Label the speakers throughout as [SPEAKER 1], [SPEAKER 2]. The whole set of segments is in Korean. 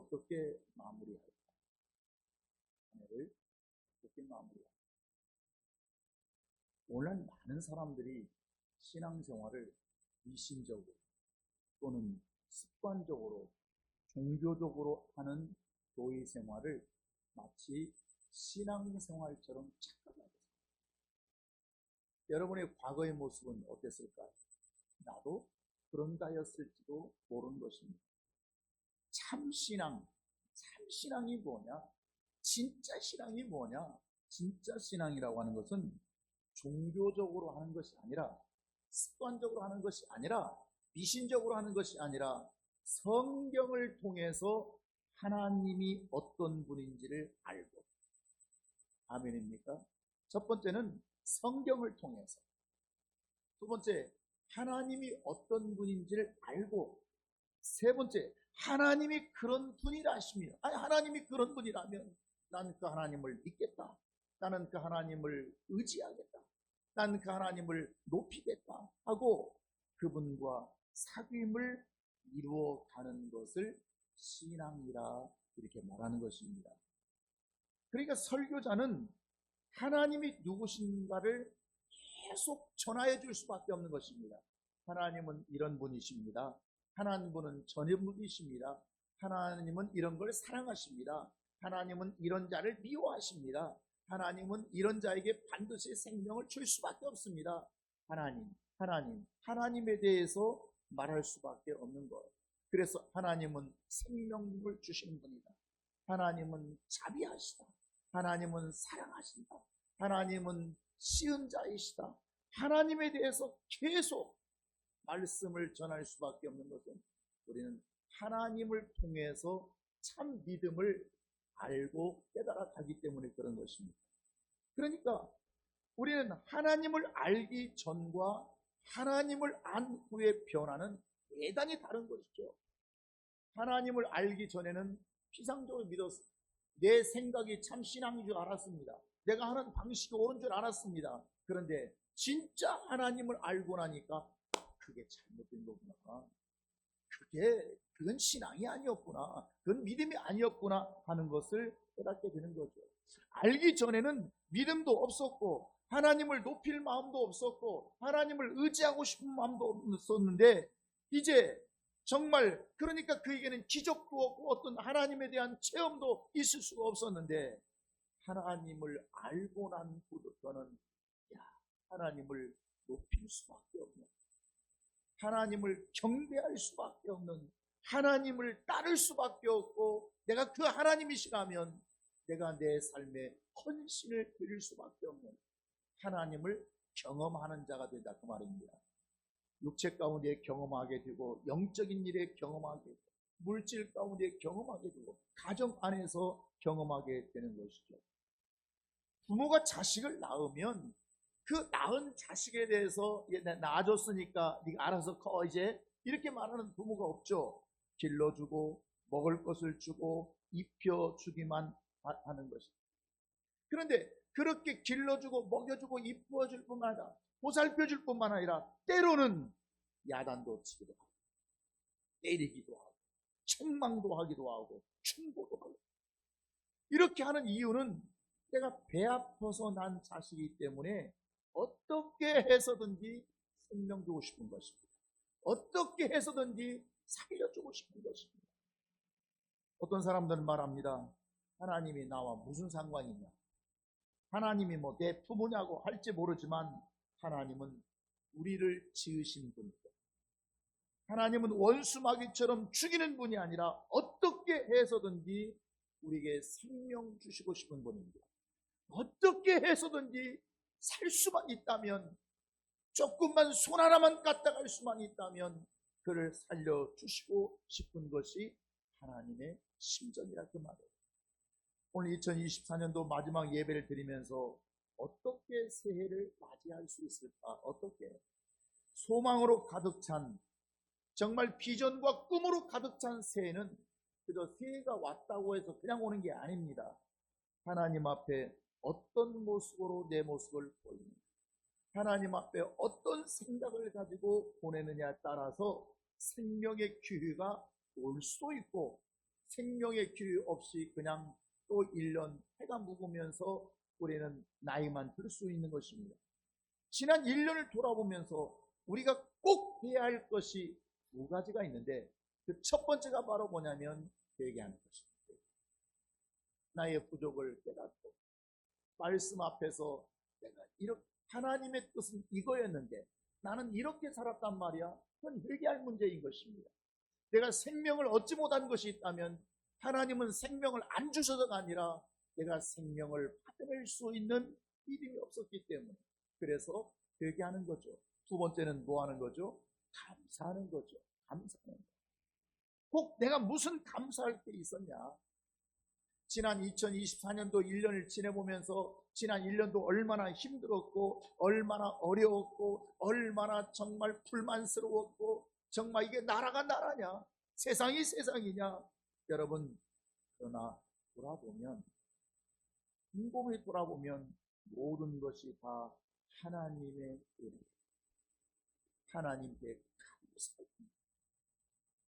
[SPEAKER 1] 어떻게 마무리할까? 한 해를 어떻게 마무리할까? 오늘날 많은 사람들이 신앙생활을 미신적으로 또는 습관적으로 종교적으로 하는 교회 생활을 마치 신앙생활처럼 착각하고 있습니다. 여러분의 과거의 모습은 어땠을까요? 나도 그런가였을지도 모르는 것입니다. 참신앙이 뭐냐? 진짜 신앙이 뭐냐? 진짜 신앙이라고 하는 것은 종교적으로 하는 것이 아니라, 습관적으로 하는 것이 아니라, 미신적으로 하는 것이 아니라 성경을 통해서 하나님이 어떤 분인지를 알고, 아멘입니까? 첫 번째는 성경을 통해서, 두 번째 하나님이 어떤 분인지를 알고, 세 번째 하나님이 그런 분이라시며, 아니 하나님이 그런 분이라면 나는 그 하나님을 믿겠다, 나는 그 하나님을 의지하겠다, 나는 그 하나님을 높이겠다 하고 그분과 사귐을 이루어가는 것을 신앙이라 이렇게 말하는 것입니다. 그러니까 설교자는 하나님이 누구신가를 계속 전하여 줄 수밖에 없는 것입니다. 하나님은 이런 분이십니다. 하나님은 저런 분이십니다. 하나님은 이런 걸 사랑하십니다. 하나님은 이런 자를 미워하십니다. 하나님은 이런 자에게 반드시 생명을 줄 수밖에 없습니다. 하나님에 대해서 말할 수밖에 없는 거예요. 그래서 하나님은 생명을 주시는 분이다. 하나님은 자비하시다. 하나님은 사랑하신다. 하나님은 시은자이시다. 하나님에 대해서 계속 말씀을 전할 수밖에 없는 것은 우리는 하나님을 통해서 참 믿음을 알고 깨달아 가기 때문에 그런 것입니다. 그러니까 우리는 하나님을 알기 전과 하나님을 안 후의 변화는 대단히 다른 것이죠. 하나님을 알기 전에는 피상적으로 믿었습니다. 내 생각이 참 신앙인 줄 알았습니다. 내가 하는 방식이 옳은 줄 알았습니다. 그런데 진짜 하나님을 알고 나니까 그게 잘못된 거구나, 그건 신앙이 아니었구나, 그건 믿음이 아니었구나 하는 것을 깨닫게 되는 거죠. 알기 전에는 믿음도 없었고 하나님을 높일 마음도 없었고 하나님을 의지하고 싶은 마음도 없었는데, 이제 정말 그러니까 그에게는 기적도 없고 어떤 하나님에 대한 체험도 있을 수가 없었는데, 하나님을 알고 난 후부터는 하나님을 높일 수밖에 없는, 하나님을 경배할 수밖에 없는, 하나님을 따를 수밖에 없고, 내가 그 하나님이시라면 내가 내 삶에 헌신을 드릴 수밖에 없는 하나님을 경험하는 자가 되다, 그 말입니다. 육체 가운데 경험하게 되고, 영적인 일에 경험하게 되고, 물질 가운데 경험하게 되고, 가정 안에서 경험하게 되는 것이죠. 부모가 자식을 낳으면 그 낳은 자식에 대해서 낳아줬으니까 네가 알아서 커 이제 이렇게 말하는 부모가 없죠. 길러주고 먹을 것을 주고 입혀주기만 하는 것입니다. 그런데 그렇게 길러주고 먹여주고 입혀줄 뿐만 아니라 보살펴줄 뿐만 아니라 때로는 야단도 치기도 하고 때리기도 하고 책망도 하기도 하고 충고도 하고, 이렇게 하는 이유는 내가 배 아파서 난 자식이기 때문에 어떻게 해서든지 생명 주고 싶은 것입니다. 어떻게 해서든지 살려주고 싶은 것입니다. 어떤 사람들은 말합니다. 하나님이 나와 무슨 상관이냐, 하나님이 뭐 내 부모냐고 할지 모르지만 하나님은 우리를 지으신 분이고, 하나님은 원수마귀처럼 죽이는 분이 아니라 어떻게 해서든지 우리에게 생명 주시고 싶은 분입니다. 어떻게 해서든지 살 수만 있다면, 조금만 손 하나만 까딱할 수만 있다면 그를 살려주시고 싶은 것이 하나님의 심정이라, 그 말이에요. 오늘 2024년도 마지막 예배를 드리면서 어떻게 새해를 맞이할 수 있을까? 어떻게 소망으로 가득 찬, 정말 비전과 꿈으로 가득 찬 새해는 그저 새해가 왔다고 해서 그냥 오는 게 아닙니다. 하나님 앞에 어떤 모습으로 내 모습을 보이는가, 하나님 앞에 어떤 생각을 가지고 보내느냐에 따라서 생명의 기회가 올 수도 있고 생명의 길 없이 그냥 또 1년 해가 묵으면서 우리는 나이만 들 수 있는 것입니다. 지난 1년을 돌아보면서 우리가 꼭 해야 할 것이 두 가지가 있는데, 그 첫 번째가 바로 뭐냐면 회개하는 것입니다. 나의 부족을 깨닫고 말씀 앞에서 내가 이렇게 하나님의 뜻은 이거였는데 나는 이렇게 살았단 말이야. 그건 회개할 문제인 것입니다. 내가 생명을 얻지 못한 것이 있다면 하나님은 생명을 안 주셔서가 아니라 내가 생명을 받아낼 수 있는 믿음이 없었기 때문에, 그래서 회개하는 거죠. 두 번째는 뭐 하는 거죠? 감사하는 거죠. 감사하는 거. 꼭 내가 무슨 감사할 게 있었냐? 지난 2024년도 1년을 지내보면서 지난 1년도 얼마나 힘들었고 얼마나 어려웠고 얼마나 정말 불만스러웠고, 정말 이게 나라가 나라냐, 세상이 세상이냐. 여러분, 그러나 돌아보면, 곰곰이 돌아보면 모든 것이 다 하나님의 은혜, 하나님께 감사합니다.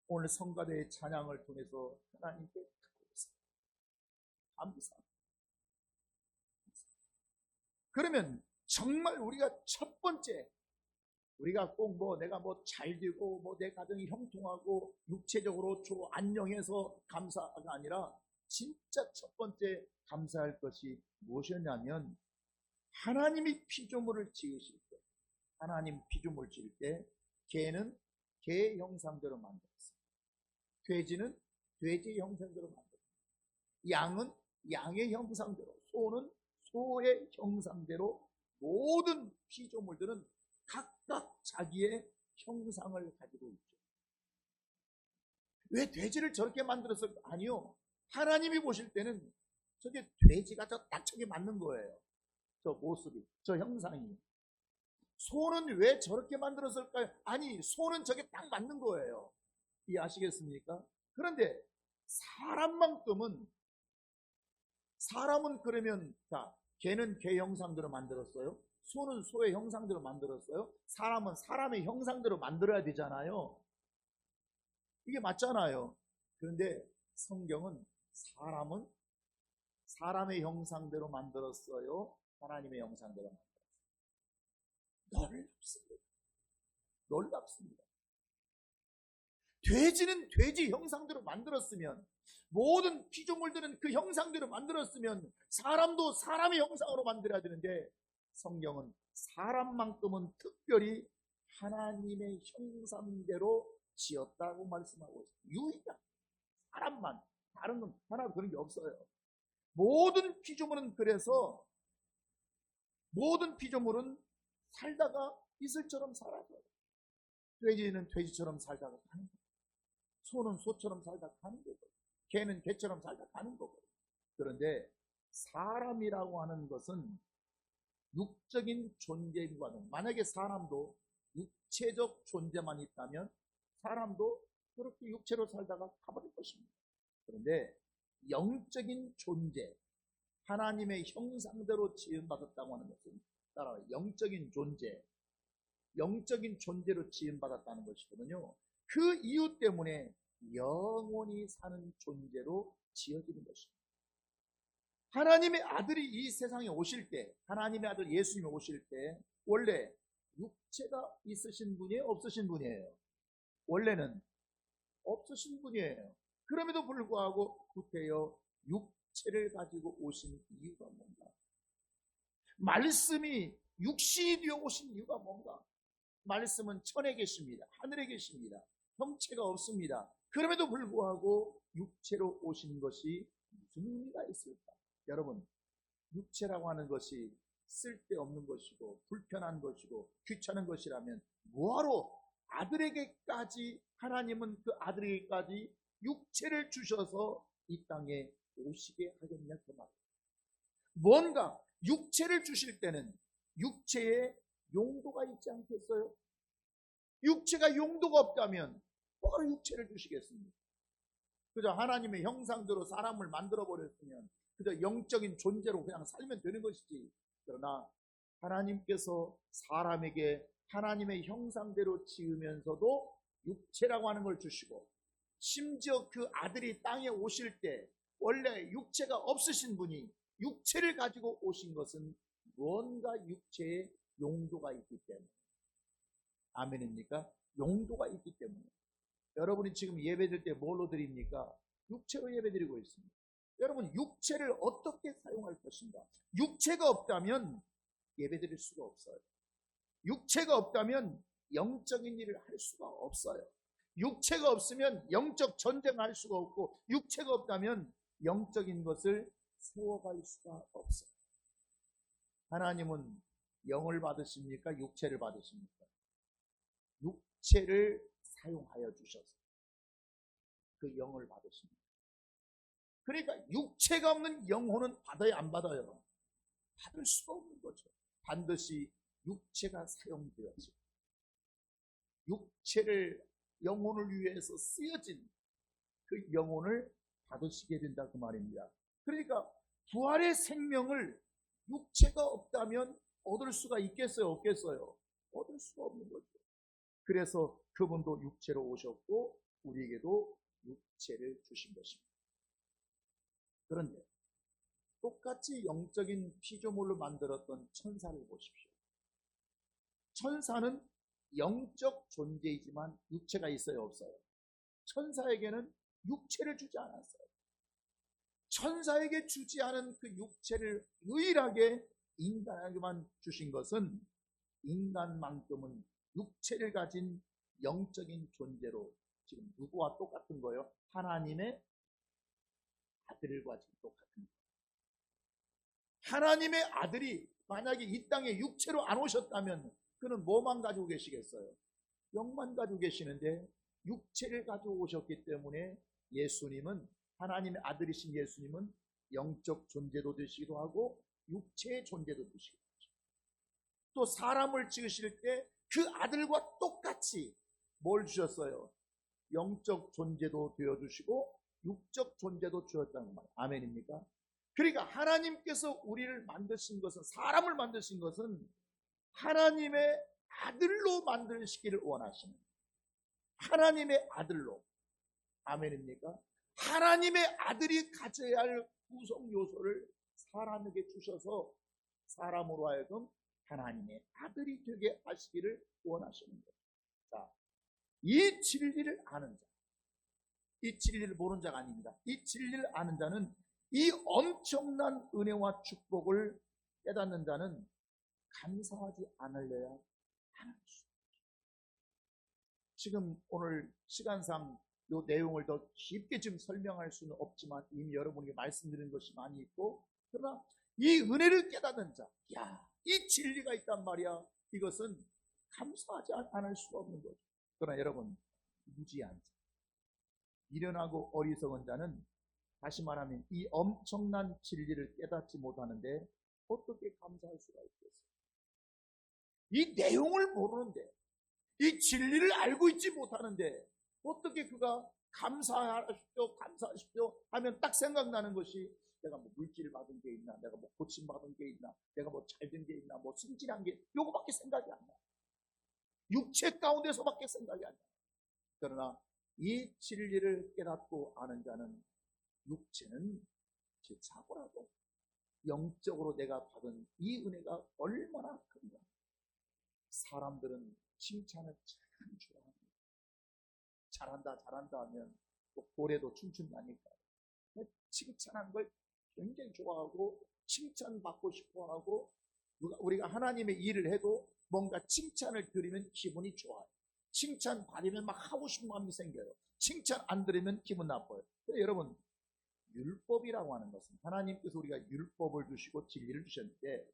[SPEAKER 1] 오늘 성가대의 찬양을 통해서 하나님께 감사합니다. 그러면 정말 우리가 첫 번째, 우리가 꼭 내가 잘 되고 내 가정이 형통하고 육체적으로 안녕해서 감사가 아니라 진짜 첫 번째 감사할 것이 무엇이었냐면, 하나님이 피조물을 지으실 때, 하나님 피조물 지을 때 개는 개의 형상대로 만들었어요. 돼지는 돼지의 형상대로 만들었어요. 양은 양의 형상대로, 소는 소의 형상대로, 모든 피조물들은 각각 자기의 형상을 가지고 있죠. 왜 돼지를 저렇게 만들었을까? 아니요. 하나님이 보실 때는 저게 돼지가 딱 저게 맞는 거예요. 저 모습이, 저 형상이. 소는 왜 저렇게 만들었을까요? 아니, 소는 저게 딱 맞는 거예요. 이해하시겠습니까? 그런데 사람은 그러면, 자, 개는 개 형상대로 만들었어요. 소는 소의 형상대로 만들었어요. 사람은 사람의 형상대로 만들어야 되잖아요. 이게 맞잖아요. 그런데 성경은 사람은 사람의 형상대로 만들었어요. 하나님의 형상대로 만들었어요. 놀랍습니다. 돼지는 돼지 형상대로 만들었으면, 모든 피조물들은 그 형상대로 만들었으면 사람도 사람의 형상으로 만들어야 되는데, 성경은 사람만큼은 특별히 하나님의 형상대로 지었다고 말씀하고 있습니다. 유일한 사람만, 다른 건 하나 그런 게 없어요. 모든 피조물은, 그래서 모든 피조물은 살다가 이슬처럼 살아요. 돼지는 돼지처럼 살다가 가는 거예요. 소는 소처럼 살다가 가는 거고, 개는 개처럼 살다가 가는 거고. 그런데 사람이라고 하는 것은 육적인 존재인 거는, 만약에 사람도 육체적 존재만 있다면 사람도 그렇게 육체로 살다가 가버릴 것입니다. 그런데 영적인 존재, 하나님의 형상대로 지음받았다고 하는 것은 따라 영적인 존재로 지음받았다는 것이거든요. 그 이유 때문에 영원히 사는 존재로 지어지는 것입니다. 하나님의 아들이 이 세상에 오실 때, 하나님의 아들 예수님이 오실 때 원래 육체가 있으신 분이에요? 없으신 분이에요? 원래는 없으신 분이에요. 그럼에도 불구하고 구태여 육체를 가지고 오신 이유가 뭔가? 말씀이 육신이 되어 오신 이유가 뭔가? 말씀은 천에 계십니다. 하늘에 계십니다. 형체가 없습니다. 그럼에도 불구하고 육체로 오신 것이 무슨 의미가 있을까? 여러분, 육체라고 하는 것이 쓸데없는 것이고 불편한 것이고 귀찮은 것이라면 뭐하러 아들에게까지, 하나님은 그 아들에게까지 육체를 주셔서 이 땅에 오시게 하겠냐, 그 말이에요. 뭔가 육체를 주실 때는 육체에 용도가 있지 않겠어요? 육체가 용도가 없다면 뭐하러 육체를 주시겠습니까? 그저 하나님의 형상대로 사람을 만들어 버렸으면 그저 영적인 존재로 그냥 살면 되는 것이지. 그러나 하나님께서 사람에게 하나님의 형상대로 지으면서도 육체라고 하는 걸 주시고, 심지어 그 아들이 땅에 오실 때 원래 육체가 없으신 분이 육체를 가지고 오신 것은 무언가 육체에 용도가 있기 때문에. 아멘입니까? 용도가 있기 때문에. 여러분이 지금 예배드릴 때 뭘로 드립니까? 육체로 예배드리고 있습니다. 여러분, 육체를 어떻게 사용할 것인가? 육체가 없다면 예배드릴 수가 없어요. 육체가 없다면 영적인 일을 할 수가 없어요. 육체가 없으면 영적 전쟁을 할 수가 없고, 육체가 없다면 영적인 것을 세워갈 수가 없어요. 하나님은 영을 받으십니까? 육체를 받으십니까? 육체를 사용하여 주셔서 그 영을 받으십니다. 그러니까 육체가 없는 영혼은 받아야 안 받아요? 받을 수가 없는 거죠. 반드시 육체가 사용되어지고 육체를 영혼을 위해서 쓰여진 그 영혼을 받으시게 된다 그 말입니다. 그러니까 부활의 생명을 육체가 없다면 얻을 수가 있겠어요? 없겠어요? 얻을 수가 없는 거죠. 그래서 그분도 육체로 오셨고 우리에게도 육체를 주신 것입니다. 그런데 똑같이 영적인 피조물로 만들었던 천사를 보십시오. 천사는 영적 존재이지만 육체가 있어요? 없어요? 천사에게는 육체를 주지 않았어요. 천사에게 주지 않은 그 육체를 유일하게 인간에게만 주신 것은 인간만큼은 육체를 가진 영적인 존재로 지금 누구와 똑같은 거예요? 하나님의 아들과 지금 똑같은 거예요. 하나님의 아들이 만약에 이 땅에 육체로 안 오셨다면 그는 뭐만 가지고 계시겠어요? 영만 가지고 계시는데 육체를 가지고 오셨기 때문에 예수님은, 하나님의 아들이신 예수님은 영적 존재도 되시기도 하고 육체의 존재도 되시기도 하죠. 또 사람을 지으실 때 그 아들과 똑같이 뭘 주셨어요? 영적 존재도 되어주시고 육적 존재도 주었다는 말. 아멘입니까? 그러니까 하나님께서 우리를 만드신 것은, 사람을 만드신 것은 하나님의 아들로 만드시기를 원하시는, 하나님의 아들로. 아멘입니까? 하나님의 아들이 가져야 할 구성 요소를 사람에게 주셔서 사람으로 하여금 하나님의 아들이 되게 하시기를 원하시는 거죠. 자, 이 진리를 아는 자, 이 진리를 모르는 자가 아닙니다. 이 진리를 아는 자는, 이 엄청난 은혜와 축복을 깨닫는 자는 감사하지 않으려야 하는 것입니다. 지금 오늘 시간상 이 내용을 더 깊게 지금 설명할 수는 없지만 이미 여러분에게 말씀드린 것이 많이 있고, 그러나 이 은혜를 깨닫는 자, 이 진리가 있단 말이야. 이것은 감사하지 않을 수가 없는 거죠. 그러나 여러분, 무지한 자, 미련하고 어리석은 자는, 다시 말하면 이 엄청난 진리를 깨닫지 못하는데 어떻게 감사할 수가 있겠어요? 이 내용을 모르는데, 이 진리를 알고 있지 못하는데 어떻게 그가 감사하십시오 하면 딱 생각나는 것이, 내가 뭐 물질을 받은 게 있나, 내가 뭐 고침 받은 게 있나, 내가 뭐 잘된 게 있나, 뭐 승진한 게, 요거밖에 생각이 안 나. 육체 가운데서밖에 생각이 안 나. 그러나 이 진리를 깨닫고 아는 자는, 육체는 제 자고라도 영적으로 내가 받은 이 은혜가 얼마나 큰가. 사람들은 칭찬을 참 좋아합니다. 잘한다 하면 또 고래도 춤춘다니까. 칭찬하는 걸 굉장히 좋아하고 칭찬받고 싶어하고, 우리가 하나님의 일을 해도 뭔가 칭찬을 들으면 기분이 좋아요. 칭찬 받으면 막 하고 싶은 마음이 생겨요. 칭찬 안 들으면 기분 나빠요. 그래서 여러분, 율법이라고 하는 것은, 하나님께서 우리가 율법을 주시고 진리를 주셨는데,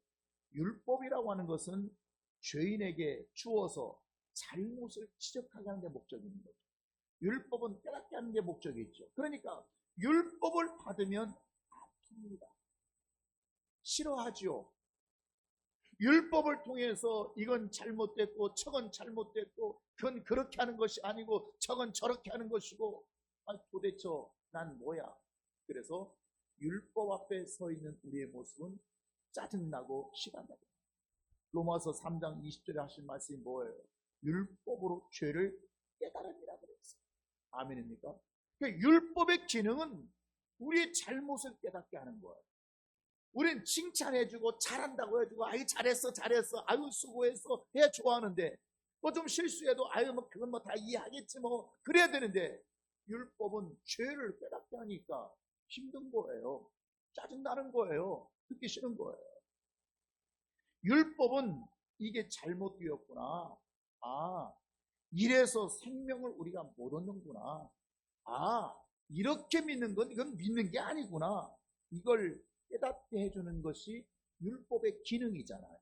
[SPEAKER 1] 율법이라고 하는 것은 죄인에게 주어서 잘못을 지적하게 하는 게 목적이 있는 거죠. 율법은 깨닫게 하는 게 목적이 있죠. 그러니까 율법을 받으면 아픕니다. 싫어하지요. 율법을 통해서 이건 잘못됐고 저건 잘못됐고, 그건 그렇게 하는 것이 아니고 저건 저렇게 하는 것이고, 도대체 난 뭐야. 그래서 율법 앞에 서 있는 우리의 모습은 짜증나고 시간나고. 로마서 3장 20절에 하신 말씀이 뭐예요? 율법으로 죄를 깨달음이라고 그랬어요. 아멘입니까? 그러니까 율법의 기능은 우리의 잘못을 깨닫게 하는 거예요. 우리는 칭찬해주고 잘한다고 해주고 아유 잘했어 잘했어 아유 수고했어 해야 좋아하는데 뭐 좀 실수해도 아유 뭐 그건 뭐 다 이해하겠지 뭐 그래야 되는데 율법은 죄를 깨닫게 하니까 힘든 거예요. 짜증나는 거예요. 듣기 싫은 거예요. 율법은 이게 잘못되었구나. 아, 이래서 생명을 우리가 못 얻는구나. 아, 이렇게 믿는 건 이건 믿는 게 아니구나. 이걸 깨닫게 해주는 것이 율법의 기능이잖아요.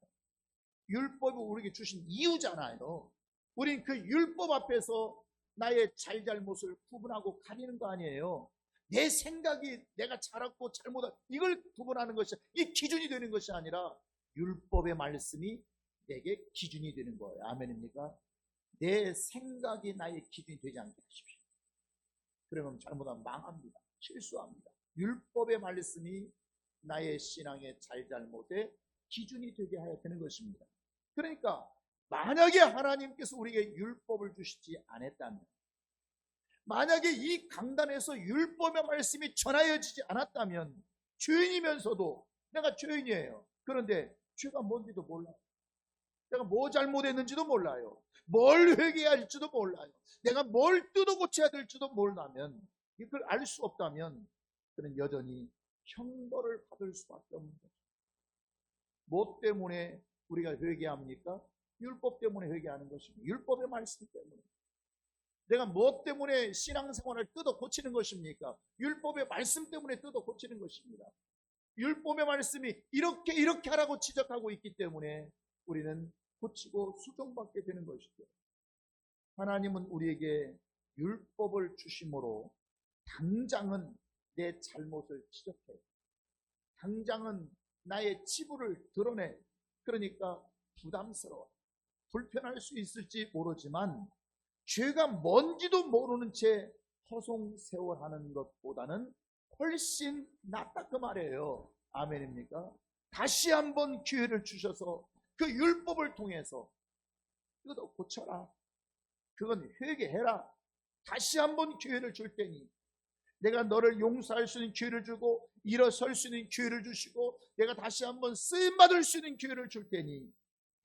[SPEAKER 1] 율법이 우리에게 주신 이유잖아요. 우린 그 율법 앞에서 나의 잘잘못을 구분하고 가리는 거 아니에요. 내 생각이 내가 잘했고 잘못한 이걸 구분하는 것이 이 기준이 되는 것이 아니라 율법의 말씀이 내게 기준이 되는 거예요. 아멘입니까? 내 생각이 나의 기준이 되지 않게 하십시오. 그러면 잘못하면 망합니다. 실수합니다. 율법의 말씀이 나의 신앙의 잘잘못의 기준이 되게 해야 되는 것입니다. 그러니까 만약에 하나님께서 우리에게 율법을 주시지 않았다면, 만약에 이 강단에서 율법의 말씀이 전하여지지 않았다면 죄인이면서도 내가 죄인이에요. 그런데 죄가 뭔지도 몰라요. 내가 뭐 잘못했는지도 몰라요. 뭘 회개해야 할지도 몰라요. 내가 뭘 뜯어 고쳐야 될지도 몰라면, 이걸 알 수 없다면 그는 여전히 형벌을 받을 수밖에 없는 거죠. 뭐 때문에 우리가 회개합니까? 율법 때문에 회개하는 것입니다. 율법의 말씀 때문에. 내가 뭐 때문에 신앙생활을 뜯어 고치는 것입니까? 율법의 말씀 때문에 뜯어 고치는 것입니다. 율법의 말씀이 이렇게 하라고 지적하고 있기 때문에 우리는 고치고 수정받게 되는 것이죠. 하나님은 우리에게 율법을 주심으로 당장은 내 잘못을 지적해, 당장은 나의 치부를 드러내. 그러니까 부담스러워, 불편할 수 있을지 모르지만 죄가 뭔지도 모르는 채 허송세월하는 것보다는 훨씬 낫다 그 말이에요. 아멘입니까? 다시 한번 기회를 주셔서 그 율법을 통해서 이것도 고쳐라, 그건 회개해라, 다시 한번 기회를 줄 테니 내가 너를 용서할 수 있는 기회를 주고 일어설 수 있는 기회를 주시고 내가 다시 한번 쓰임받을 수 있는 기회를 줄 테니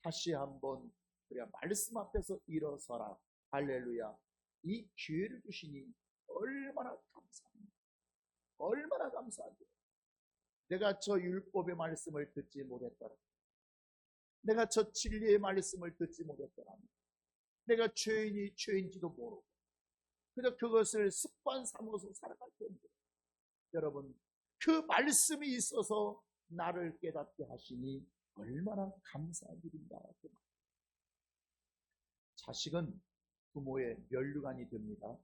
[SPEAKER 1] 다시 한번 우리가 말씀 앞에서 일어서라. 할렐루야. 이 기회를 주시니 얼마나 감사합니다. 얼마나 감사하죠. 내가 저 율법의 말씀을 듣지 못했더라, 내가 저 진리의 말씀을 듣지 못했더라면, 내가 죄인이 죄인지도 모르고 그저 그것을 습관 삼아서 살아갈 텐데, 여러분 그 말씀이 있어서 나를 깨닫게 하시니 얼마나 감사한 일인가. 자식은 부모의 면류관이 됩니다.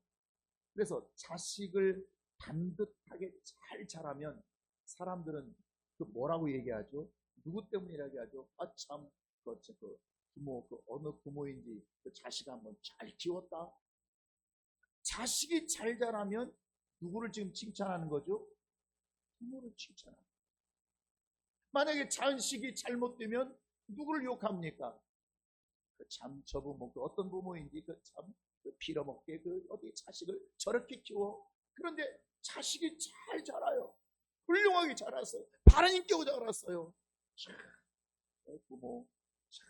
[SPEAKER 1] 그래서 자식을 반듯하게 잘 자라면 사람들은 그 뭐라고 얘기하죠? 누구 때문에 얘기하죠? 아 참 그 부모 그 어느 부모인지 그 자식 한번 잘 키웠다. 자식이 잘 자라면 누구를 지금 칭찬하는 거죠? 부모를 칭찬합니다. 만약에 자식이 잘못되면 누구를 욕합니까? 그 참 저 부모 그 어떤 부모인지 그 참 빌어먹게 그 어디 자식을 저렇게 키워. 그런데 자식이 잘 자라요. 훌륭하게 자랐어요. 바른 인격으로 자랐어요. 참 부모 참,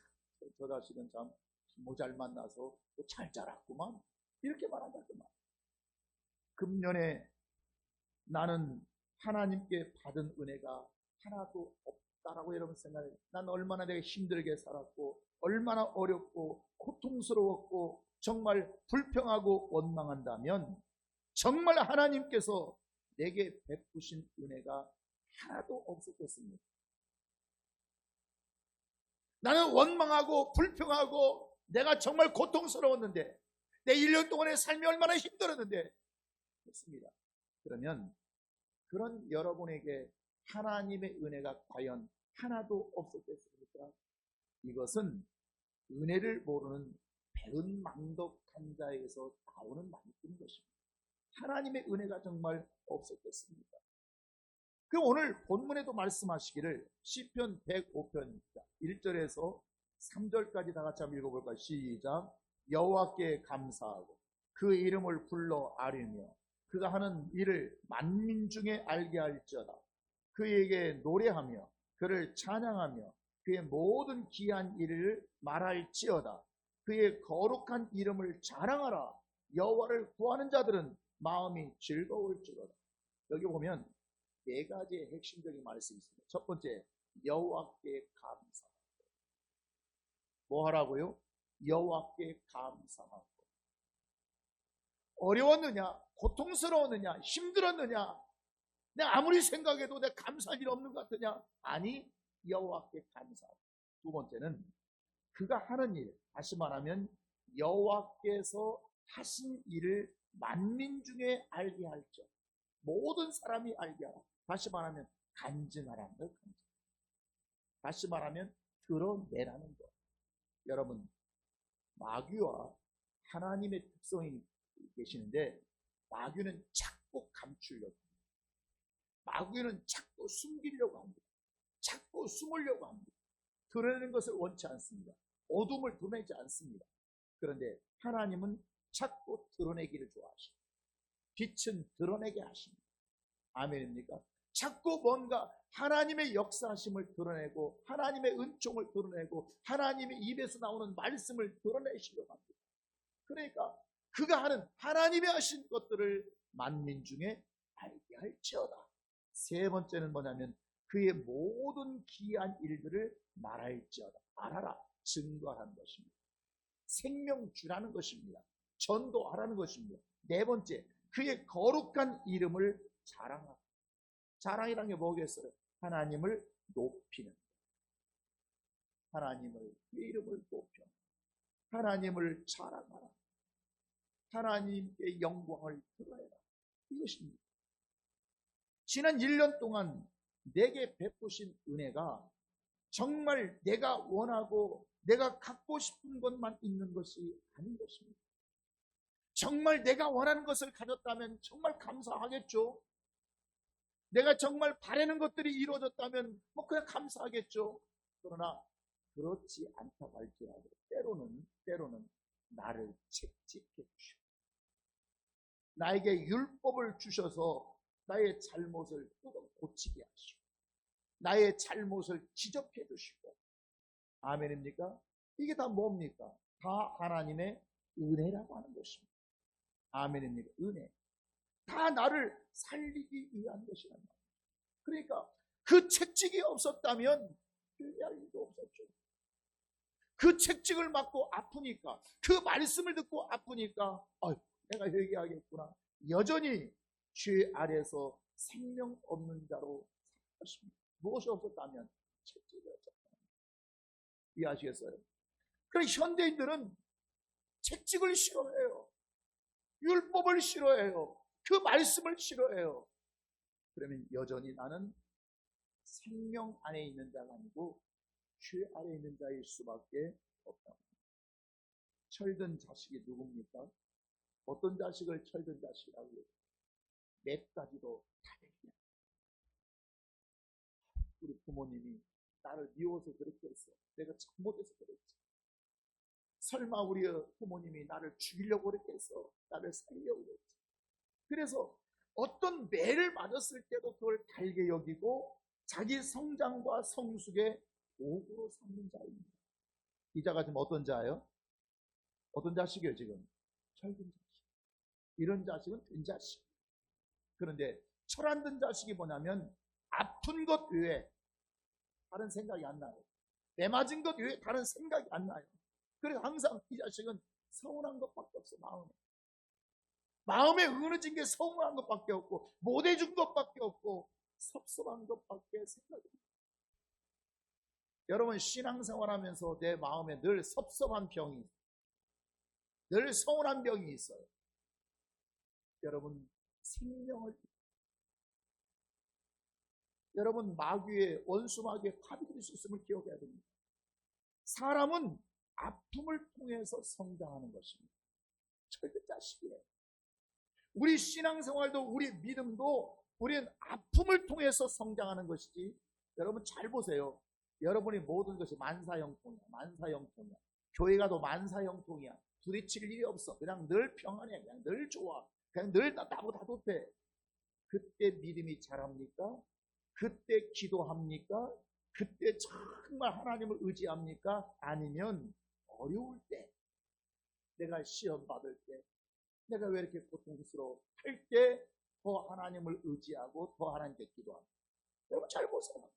[SPEAKER 1] 저 자식은 참 부모 잘 만나서 잘 자랐구만. 이렇게 말한다 그 말. 금년에 나는 하나님께 받은 은혜가 하나도 없다라고 여러분 생각해요. 난 얼마나 내가 힘들게 살았고 얼마나 어렵고 고통스러웠고 정말 불평하고 원망한다면 정말 하나님께서 내게 베푸신 은혜가 하나도 없었겠습니다. 나는 원망하고 불평하고 내가 정말 고통스러웠는데 내 1년 동안의 삶이 얼마나 힘들었는데 그렇습니다. 그러면 그런 여러분에게 하나님의 은혜가 과연 하나도 없었겠습니까? 이것은 은혜를 모르는 배은망덕한 자에게서 나오는 말씀인 것입니다. 하나님의 은혜가 정말 없었겠습니까? 그 오늘 본문에도 말씀하시기를 시편 105편 1절에서 3절까지 다 같이 한번 읽어볼까요? 시작. 여호와께 감사하고 그 이름을 불러 아뢰며 그가 하는 일을 만민 중에 알게 할지어다. 그에게 노래하며 그를 찬양하며 그의 모든 기이한 일을 말할지어다. 그의 거룩한 이름을 자랑하라. 여호와를 구하는 자들은 마음이 즐거울지어다. 여기 보면 네 가지의 핵심적인 말씀이 있습니다. 첫 번째, 여호와께 감사. 뭐 하라고요? 여호와께 감사하고. 어려웠느냐? 고통스러웠느냐? 힘들었느냐? 내가 아무리 생각해도 내가 감사할 일 없는 것 같으냐? 아니, 여호와께 감사하고. 두 번째는 그가 하는 일, 다시 말하면 여호와께서 하신 일을 만민 중에 알게 할지어. 모든 사람이 알게 하라. 다시 말하면 간증하라는 것. 다시 말하면 드러내라는 것. 여러분, 마귀와 하나님의 특성이 계시는데, 마귀는 자꾸 감추려고 합니다. 마귀는 자꾸 숨기려고 합니다. 자꾸 숨으려고 합니다. 드러내는 것을 원치 않습니다. 어둠을 드러내지 않습니다. 그런데 하나님은 자꾸 드러내기를 좋아하십니다. 빛은 드러내게 하십니다. 아멘입니까? 자꾸 뭔가 하나님의 역사하심을 드러내고 하나님의 은총을 드러내고 하나님의 입에서 나오는 말씀을 드러내시려고 합니다. 그러니까 그가 하는 하나님의 하신 것들을 만민 중에 알게 할지어다. 세 번째는 뭐냐면 그의 모든 기이한 일들을 말할지어다. 말하라. 증거하는 것입니다. 생명 주라는 것입니다. 전도하라는 것입니다. 네 번째, 그의 거룩한 이름을 자랑하라. 자랑이라는 게 뭐겠어요? 하나님을 높이는, 하나님을, 그의 이름을 높여, 하나님을 자랑하라. 하나님의 영광을 드러내라. 이것입니다. 지난 1년 동안 내게 베푸신 은혜가 정말 내가 원하고 내가 갖고 싶은 것만 있는 것이 아닌 것입니다. 정말 내가 원하는 것을 가졌다면 정말 감사하겠죠. 내가 정말 바라는 것들이 이루어졌다면 뭐 그냥 감사하겠죠. 그러나 그렇지 않다고 할지라도 때로는 나를 채찍해 주시고 나에게 율법을 주셔서 나의 잘못을 뜯어 고치게 하시고 나의 잘못을 지적해 주시고. 아멘입니까? 이게 다 뭡니까? 다 하나님의 은혜라고 하는 것입니다. 아멘입니까? 은혜. 다 나를 살리기 위한 것이란 말이에요. 그러니까 그 채찍이 없었다면 회개할 일도 없었죠. 그 채찍을 맞고 아프니까, 그 말씀을 듣고 아프니까 내가 회개하겠구나. 여전히 죄 아래서 생명 없는 자로 살 것입니다. 무엇이 없었다면 채찍이 없었다. 이해하시겠어요? 그럼 현대인들은 채찍을 싫어해요. 율법을 싫어해요. 그 말씀을 싫어해요. 그러면 여전히 나는 생명 안에 있는 자가 아니고 죄 아래 있는 자일 수밖에 없다. 철든 자식이 누굽니까? 어떤 자식을 철든 자식이라고 해요? 몇 가지로 다르게. 우리 부모님이 나를 미워서 그렇게 했어. 내가 잘못해서 그랬지. 설마 우리 부모님이 나를 죽이려고 그렇게 해서 나를 살리려고 그랬지. 그래서 어떤 매를 맞았을 때도 그걸 달게 여기고 자기 성장과 성숙의 도구로 삼는 자입니다. 이 자가 지금 어떤 자예요? 어떤 자식이에요 지금? 철든 자식. 이런 자식은 된 자식. 그런데 철 안 든 자식이 뭐냐면 아픈 것 외에 다른 생각이 안 나요. 매 맞은 것 외에 다른 생각이 안 나요. 그래서 항상 이 자식은 서운한 것밖에 없어. 마음에 응어진 게 서운한 것밖에 없고 못해준 것밖에 없고 섭섭한 것밖에 생각이 없어요. 여러분 신앙생활하면서 내 마음에 늘 섭섭한 병이 있어요. 늘 서운한 병이 있어요. 여러분 생명을 여러분 마귀의 원수 마귀의 파비 될 수 있음을 기억해야 됩니다. 사람은 아픔을 통해서 성장하는 것입니다. 절대 자식이에요. 우리 신앙생활도 우리 믿음도 우리는 아픔을 통해서 성장하는 것이지. 여러분 잘 보세요. 여러분의 모든 것이 만사형통이야. 만사형통이야. 교회 가도 만사형통이야. 부딪힐 일이 없어. 그냥 늘 평안해. 그냥 늘 좋아. 그냥 늘 나보다 돼. 그때 믿음이 자랍니까? 그때 기도합니까? 그때 정말 하나님을 의지합니까? 아니면 어려울 때, 내가 시험 받을 때, 내가 왜 이렇게 고통스러워 할 때 더 하나님을 의지하고 더 하나님께 기도합니다. 여러분 잘 보세요.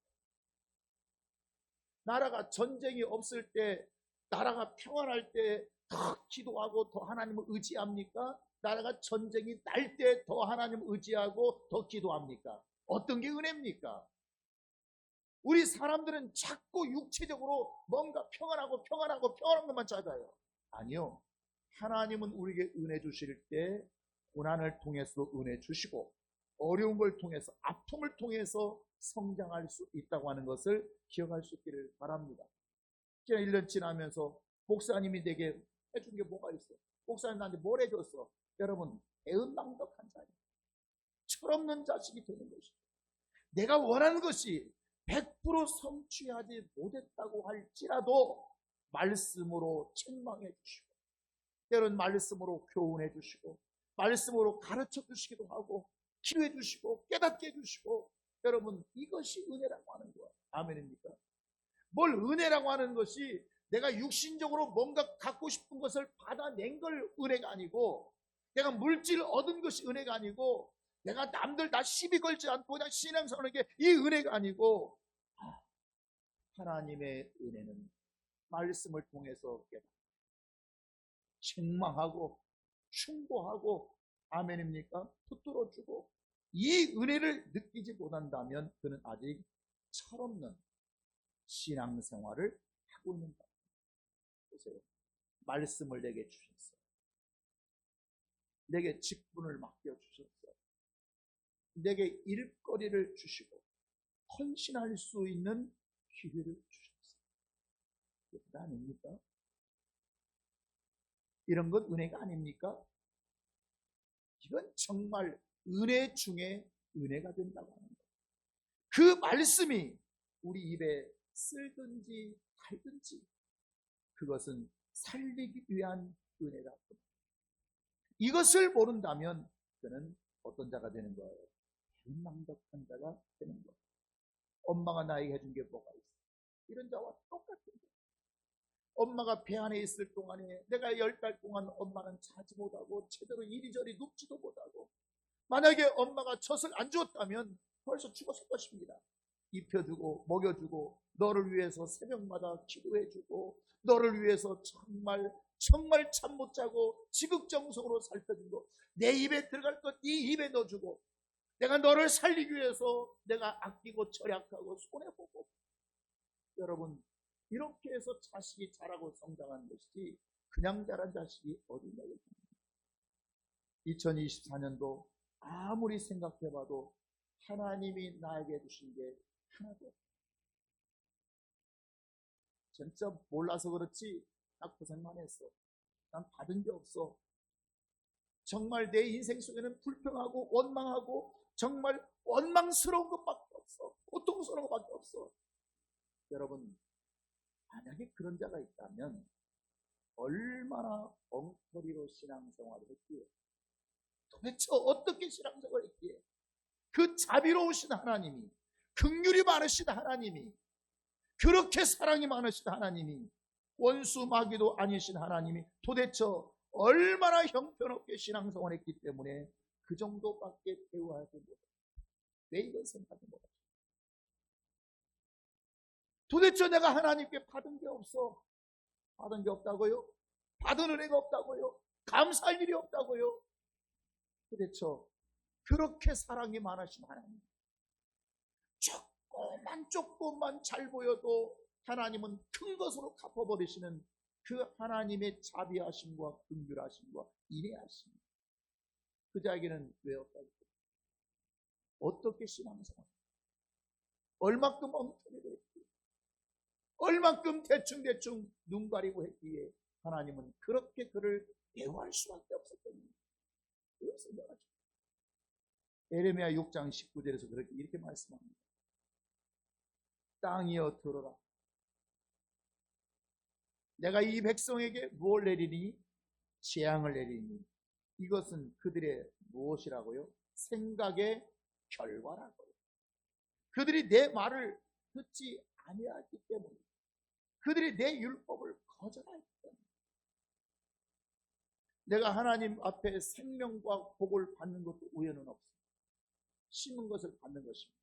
[SPEAKER 1] 나라가 전쟁이 없을 때, 나라가 평안할 때 더 기도하고 더 하나님을 의지합니까? 나라가 전쟁이 날 때 더 하나님을 의지하고 더 기도합니까? 어떤 게 은혜입니까? 우리 사람들은 자꾸 육체적으로 뭔가 평안한 것만 찾아요. 아니요. 하나님은 우리에게 은혜 주실 때 고난을 통해서 은혜 주시고 어려운 걸 통해서, 아픔을 통해서 성장할 수 있다고 하는 것을 기억할 수 있기를 바랍니다. 제가 1년 지나면서 목사님이 내게 해준 게 뭐가 있어? 목사님 나한테 뭘 해줬어? 여러분, 애은망덕한 자녀, 철없는 자식이 되는 것이죠. 내가 원하는 것이 100% 성취하지 못했다고 할지라도 말씀으로 책망해 주시고, 때로는 말씀으로 교훈해 주시고, 말씀으로 가르쳐 주시기도 하고, 기도해 주시고, 깨닫게 해 주시고, 여러분, 이것이 은혜라고 하는 거예요. 아멘입니까? 뭘 은혜라고 하는 것이 내가 육신적으로 뭔가 갖고 싶은 것을 받아낸 걸 은혜가 아니고, 내가 물질을 얻은 것이 은혜가 아니고, 내가 남들 다 시비 걸지 않고 그냥 신앙생활하는 게 이 은혜가 아니고, 하나님의 은혜는 말씀을 통해서 책망하고 충고하고, 아멘입니까? 붙들어주고, 이 은혜를 느끼지 못한다면 그는 아직 철없는 신앙생활을 하고 있는 거예요. 보세요. 말씀을 내게 주셨어요. 내게 직분을 맡겨주셨어요. 내게 일거리를 주시고 헌신할 수 있는 기회를 주셨어요. 이게 아닙니까? 이런 건 은혜가 아닙니까? 이건 정말 은혜 중에 은혜가 된다고 하는 거예요. 그 말씀이 우리 입에 쓸든지 달든지 그것은 살리기 위한 은혜다. 이것을 모른다면 그는 어떤 자가 되는 거예요? 망덕한 자가 되는 거예요. 엄마가 나에게 해준 게 뭐가 있어? 이런 자와 똑같은 거예요. 엄마가 배 안에 있을 동안에 내가 10달 동안 엄마는 자지 못하고 제대로 이리저리 눕지도 못하고, 만약에 엄마가 젖을 안 주었다면 벌써 죽었을 것입니다. 입혀주고 먹여주고 너를 위해서 새벽마다 기도해주고 너를 위해서 정말 잠 못 자고 지극정성으로 살펴주고 내 입에 들어갈 것 네 입에 넣어주고 내가 너를 살리기 위해서 내가 아끼고 절약하고 손해보고, 여러분 이렇게 해서 자식이 자라고 성장하는 것이지 그냥 자란 자식이 어디 있냐고. 2024년도 아무리 생각해봐도 하나님이 나에게 주신 게 하나도 없어요. 진짜 몰라서 그렇지 나 고생만 했어. 난 받은 게 없어. 정말 내 인생 속에는 불평하고 원망하고 정말 원망스러운 것밖에 없어. 고통스러운 것밖에 없어. 여러분, 만약에 그런 자가 있다면 얼마나 엉터리로 신앙생활을 했기에, 도대체 어떻게 신앙생활을 했기에, 그 자비로우신 하나님이, 긍휼이 많으신 하나님이, 그렇게 사랑이 많으신 하나님이, 원수 마귀도 아니신 하나님이 도대체 얼마나 형편없게 신앙생활을 했기 때문에 그 정도밖에 대우하지 못해요. 왜 이런 생각이 못해요? 도대체 내가 하나님께 받은 게 없어. 받은 게 없다고요? 받은 은혜가 없다고요? 감사할 일이 없다고요? 도대체 그렇게 사랑이 많으신 하나님, 조금만 잘 보여도 하나님은 큰 것으로 갚아버리시는 그 하나님의 자비하심과 긍휼하심과 인애하심, 그 자에게는 왜 없다고? 어떻게 신앙생활, 얼마큼 엉터리를 했기에, 얼마큼 대충 눈 가리고 했기에 하나님은 그렇게 그를 대우할 수밖에 없었거든요. 그래서 내가 에레미야 6장 19절에서 그렇게 이렇게 말씀합니다. 땅이여 들어라. 내가 이 백성에게 무엇을 내리니? 재앙을 내리니 이것은 그들의 무엇이라고요? 생각의 결과라고요. 그들이 내 말을 듣지 아니하기 때문에, 그들이 내 율법을 거절하기 때문에. 내가 하나님 앞에 생명과 복을 받는 것도 우연은 없습니다. 심은 것을 받는 것입니다.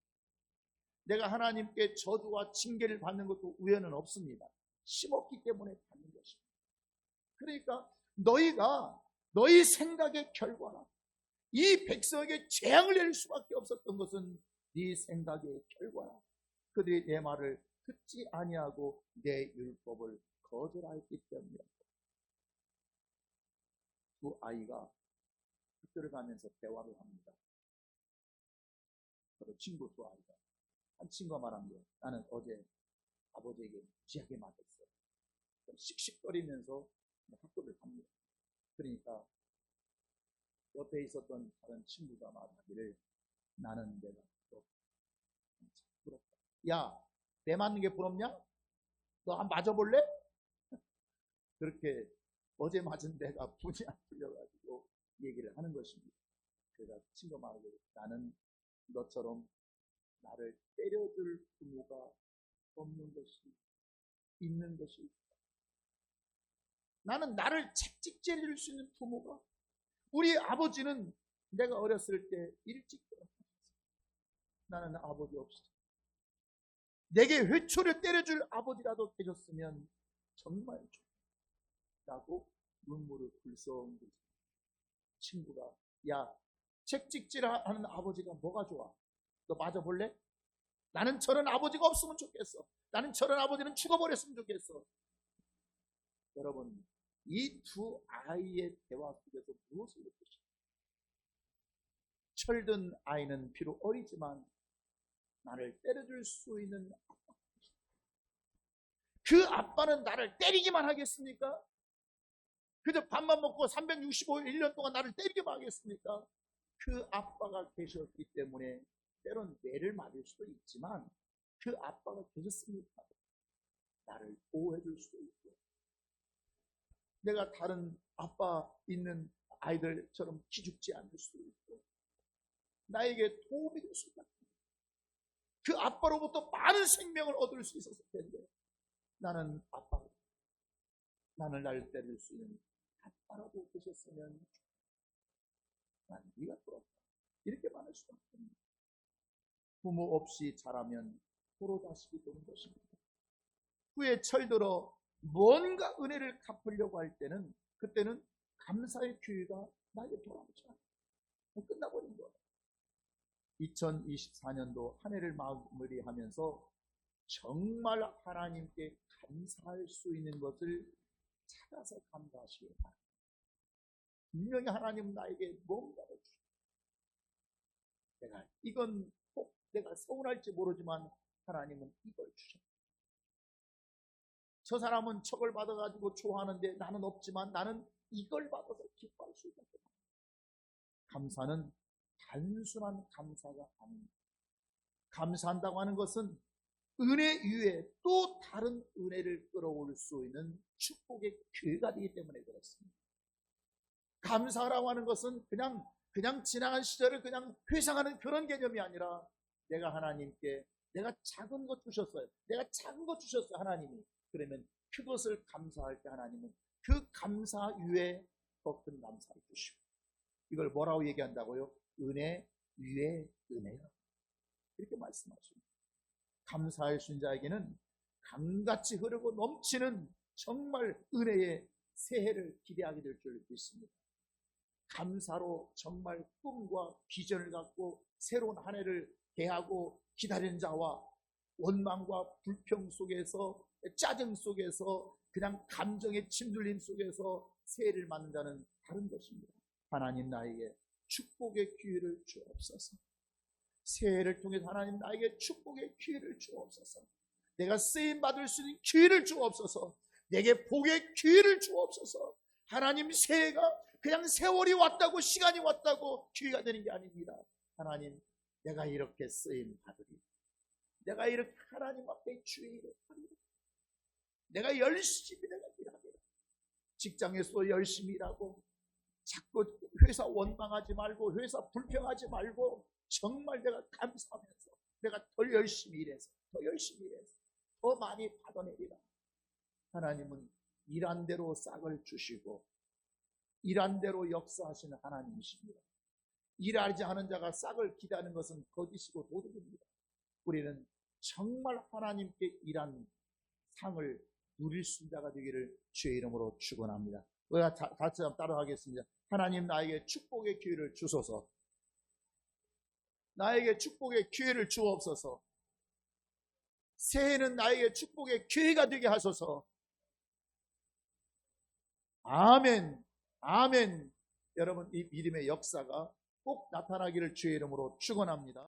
[SPEAKER 1] 내가 하나님께 저주와 징계를 받는 것도 우연은 없습니다. 심었기 때문에 받는 것입니다. 그러니까 너희가 너희 생각의 결과라. 이 백성에게 재앙을 내릴 수밖에 없었던 것은 네 생각의 결과라. 그들이 내 말을 듣지 아니하고 내 율법을 거절하였기 때문이다. 두 아이가 학교를 가면서 대화를 합니다. 서로 친구 두 아이가. 한 친구가 말한 게, 나는 어제 아버지에게 무지하게 맞았어요. 씩씩거리면서 학교를 갑니다. 그러니까 옆에 있었던 다른 친구가 말하기를, 나는 내가 부럽다. 야, 내 맞는 게 부럽냐? 너 한번 맞아볼래? 그렇게 어제 맞은 데가 분이 안 풀려가지고 얘기를 하는 것입니다. 그래서 친구 말하기를, 나는 너처럼 나를 때려줄 부모가 없는 것이 있는 것이, 나는 나를 채찍질해줄 수 있는 부모가, 우리 아버지는 내가 어렸을 때 일찍 돌아가셨어요. 나는 아버지 없이, 내게 회초를 때려줄 아버지라도 계셨으면 정말 좋겠다고 눈물을 글썽거리고, 친구가, 야, 채찍질하는 아버지가 뭐가 좋아? 너 맞아볼래? 나는 저런 아버지가 없으면 좋겠어. 나는 저런 아버지는 죽어버렸으면 좋겠어. 여러분, 이 두 아이의 대화 속에서 무엇을 느끼십니까? 철든 아이는 비록 어리지만 나를 때려줄 수 있는 아빠. 그 아빠는 나를 때리기만 하겠습니까? 그저 밥만 먹고 365일 1년 동안 나를 때리기만 하겠습니까? 그 아빠가 계셨기 때문에 때론 뇌를 맞을 수도 있지만, 그 아빠가 계셨으니까 나를 보호해 줄 수도 있고, 내가 다른 아빠 있는 아이들처럼 기죽지 않을 수도 있고, 나에게 도움이 될 수 있다. 그 아빠로부터 많은 생명을 얻을 수 있었을 텐데, 나는 아빠, 나는 나를 때릴 수 있는 아빠라도 계셨으면 난 네가 부럽다. 이렇게 말할 수밖에 없습니다. 부모 없이 자라면 도로 자식이 되는 것입니다. 후에 철들어 뭔가 은혜를 갚으려고 할 때는, 그때는 감사의 기회가 나에게 돌아오지 않아요. 끝나버린 거예요. 2024년도 한 해를 마무리하면서 정말 하나님께 감사할 수 있는 것을 찾아서 감사하시기 바랍니다. 분명히 하나님은 나에게 뭔가를 주셨다. 내가 이건 꼭 내가 서운할지 모르지만 하나님은 이걸 주셨다. 저 사람은 척을 받아가지고 좋아하는데 나는 없지만 나는 이걸 받아서 기뻐할 수 있다. 감사는 단순한 감사가 아닙니다. 감사한다고 하는 것은 은혜 위에 또 다른 은혜를 끌어올 수 있는 축복의 기회가 되기 때문에 그렇습니다. 감사라고 하는 것은 그냥 지나간 시절을 그냥 회상하는 그런 개념이 아니라, 내가 하나님께 내가 작은 것 주셨어요. 내가 작은 것 주셨어요, 하나님이. 그러면 그것을 감사할 때 하나님은 그 감사 위에 더 큰 감사를 주시고, 이걸 뭐라고 얘기한다고요? 은혜 위에 은혜라. 이렇게 말씀하십니다. 감사할 순자에게는 강같이 흐르고 넘치는 정말 은혜의 새해를 기대하게 될 줄 믿습니다. 감사로 정말 꿈과 비전을 갖고 새로운 한 해를 대하고 기다리는 자와, 원망과 불평 속에서, 짜증 속에서, 그냥 감정의 침들림 속에서 새해를 맞는 자는 다른 것입니다. 하나님 나에게 축복의 기회를 주옵소서. 새해를 통해서 하나님 나에게 축복의 기회를 주옵소서. 내가 쓰임받을 수 있는 기회를 주옵소서. 내게 복의 기회를 주옵소서. 하나님, 새해가 그냥 세월이 왔다고, 시간이 왔다고 기회가 되는 게 아닙니다. 하나님, 내가 이렇게 쓰임받으리. 내가 이렇게 하나님 앞에 주의를 하리라. 내가 열심히 내가 일하리라. 직장에서 열심히 일하고, 자꾸 회사 원망하지 말고 회사 불평하지 말고 정말 내가 감사하면서 내가 더 열심히 일해서 더 많이 받아내리라. 하나님은 일한 대로 싹을 주시고 일한 대로 역사하시는 하나님이십니다. 일하지 않은 자가 싹을 기다리는 것은 거짓이고 도둑입니다. 우리는 정말 하나님께 일한 상을 누릴 수 있는 자가 되기를 주의 이름으로 축원합니다. 우리가 같이 따라하겠습니다. 하나님, 나에게 축복의 기회를 주소서. 나에게 축복의 기회를 주옵소서. 새해는 나에게 축복의 기회가 되게 하소서. 아멘. 아멘. 여러분, 이 믿음의 역사가 꼭 나타나기를 주의 이름으로 축원합니다.